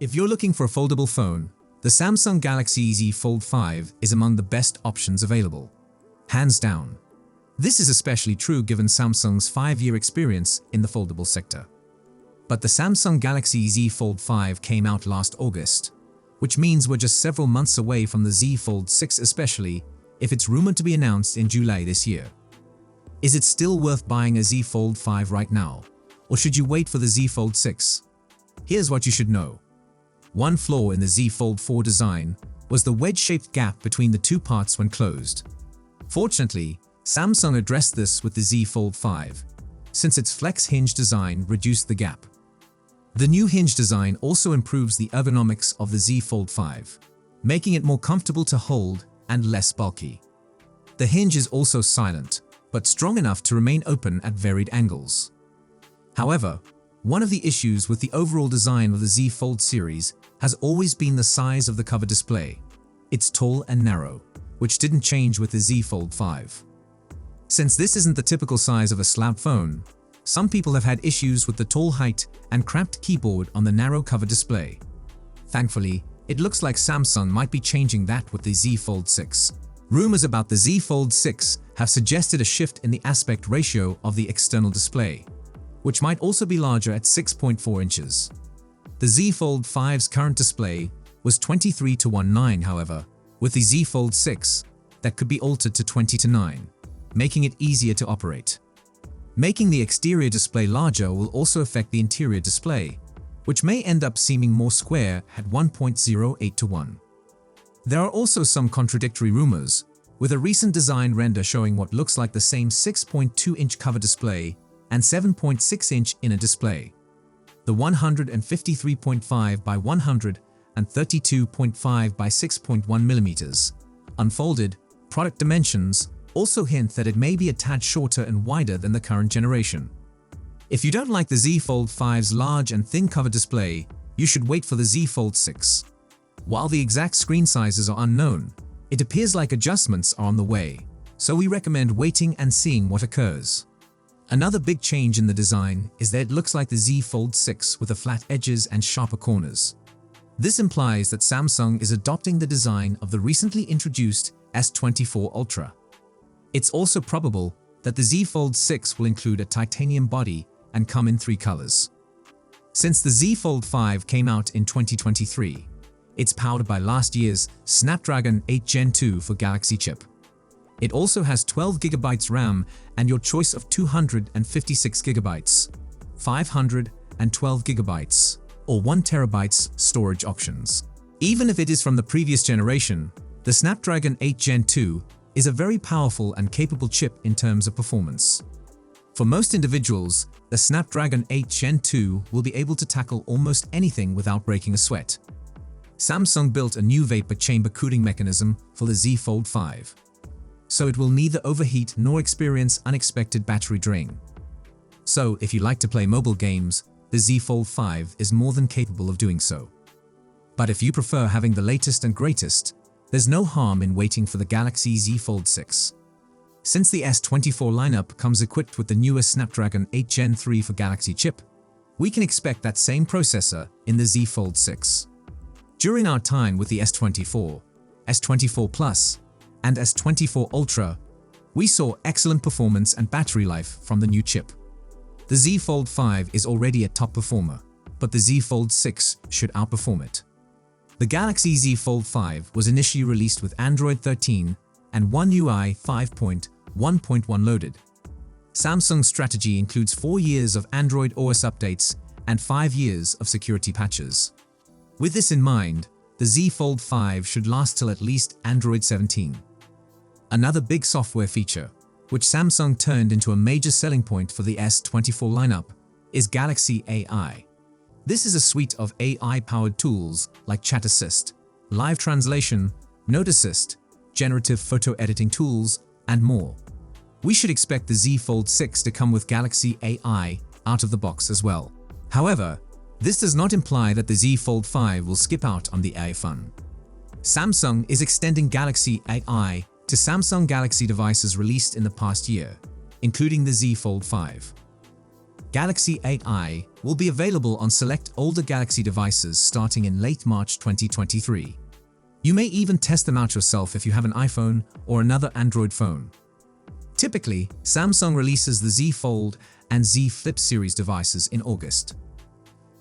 If you're looking for a foldable phone, the Samsung Galaxy Z Fold 5 is among the best options available. Hands down. This is especially true given Samsung's 5-year experience in the foldable sector. But the Samsung Galaxy Z Fold 5 came out last August, which means we're just several months away from the Z Fold 6, especially if it's rumored to be announced in July this year. Is it still worth buying a Z Fold 5 right now, or should you wait for the Z Fold 6? Here's what you should know. One flaw in the Z Fold 4 design was the wedge-shaped gap between the two parts when closed. Fortunately, Samsung addressed this with the Z Fold 5, since its flex hinge design reduced the gap. The new hinge design also improves the ergonomics of the Z Fold 5, making it more comfortable to hold and less bulky. The hinge is also silent, but strong enough to remain open at varied angles. However, one of the issues with the overall design of the Z Fold series has always been the size of the cover display. It's tall and narrow, which didn't change with the Z Fold 5. Since this isn't the typical size of a slab phone, some people have had issues with the tall height and cramped keyboard on the narrow cover display. Thankfully, it looks like Samsung might be changing that with the Z Fold 6. Rumors about the Z Fold 6 have suggested a shift in the aspect ratio of the external display, which might also be larger at 6.4 inches. The Z Fold 5's current display was 23:9, however, with the Z Fold 6, that could be altered to 20:9, making it easier to operate. Making the exterior display larger will also affect the interior display, which may end up seeming more square at 1.08:1. There are also some contradictory rumors, with a recent design render showing what looks like the same 6.2-inch cover display and 7.6-inch inner display. The 153.5 by 100 and 32.5 by 6.1 mm unfolded product dimensions also hint that it may be a tad shorter and wider than the current generation. If you don't like the Z Fold 5's large and thin cover display, you should wait for the Z Fold 6. While the exact screen sizes are unknown, it appears like adjustments are on the way, so we recommend waiting and seeing what occurs. Another big change in the design is that it looks like the Z Fold 6 with the flat edges and sharper corners. This implies that Samsung is adopting the design of the recently introduced S24 Ultra. It's also probable that the Z Fold 6 will include a titanium body and come in 3 colors. Since the Z Fold 5 came out in 2023, it's powered by last year's Snapdragon 8 Gen 2 for Galaxy chip. It also has 12GB RAM and your choice of 256GB, 512GB, or 1TB storage options. Even if it is from the previous generation, the Snapdragon 8 Gen 2 is a very powerful and capable chip in terms of performance. For most individuals, the Snapdragon 8 Gen 2 will be able to tackle almost anything without breaking a sweat. Samsung built a new vapor chamber cooling mechanism for the Z Fold 5, so it will neither overheat nor experience unexpected battery drain. So if you like to play mobile games, the Z Fold 5 is more than capable of doing so. But if you prefer having the latest and greatest, there's no harm in waiting for the Galaxy Z Fold 6. Since the S24 lineup comes equipped with the newest Snapdragon 8 Gen 3 for Galaxy chip, we can expect that same processor in the Z Fold 6. During our time with the S24, S24 Plus, and S24 Ultra, we saw excellent performance and battery life from the new chip. The Z Fold 5 is already a top performer, but the Z Fold 6 should outperform it. The Galaxy Z Fold 5 was initially released with Android 13 and One UI 5.1.1 loaded. Samsung's strategy includes 4 years of Android OS updates and 5 years of security patches. With this in mind, the Z Fold 5 should last till at least Android 17. Another big software feature, which Samsung turned into a major selling point for the S24 lineup, is Galaxy AI. This is a suite of AI-powered tools like Chat Assist, Live Translation, Note Assist, generative photo editing tools, and more. We should expect the Z Fold 6 to come with Galaxy AI out of the box as well. However, this does not imply that the Z Fold 5 will skip out on the AI fun. Samsung is extending Galaxy AI to Samsung Galaxy devices released in the past year, including the Z Fold 5. Galaxy 8i will be available on select older Galaxy devices starting in late March 2023. You may even test them out yourself if you have an iPhone or another Android phone. Typically, Samsung releases the Z Fold and Z Flip series devices in August.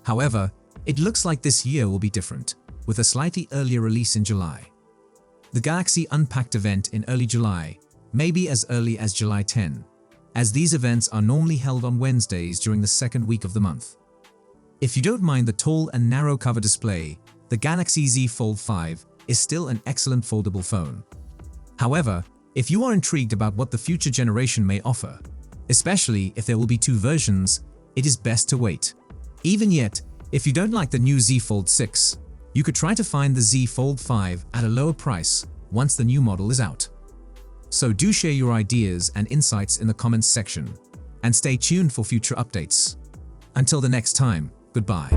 However, it looks like this year will be different, with a slightly earlier release in July. The Galaxy Unpacked event in early July may be as early as July 10, as these events are normally held on Wednesdays during the second week of the month. If you don't mind the tall and narrow cover display, the Galaxy Z Fold 5 is still an excellent foldable phone. However, if you are intrigued about what the future generation may offer, especially if there will be two versions, it is best to wait. Even yet, if you don't like the new Z Fold 6, you could try to find the Z Fold 5 at a lower price once the new model is out. So do share your ideas and insights in the comments section, and stay tuned for future updates. Until the next time, goodbye.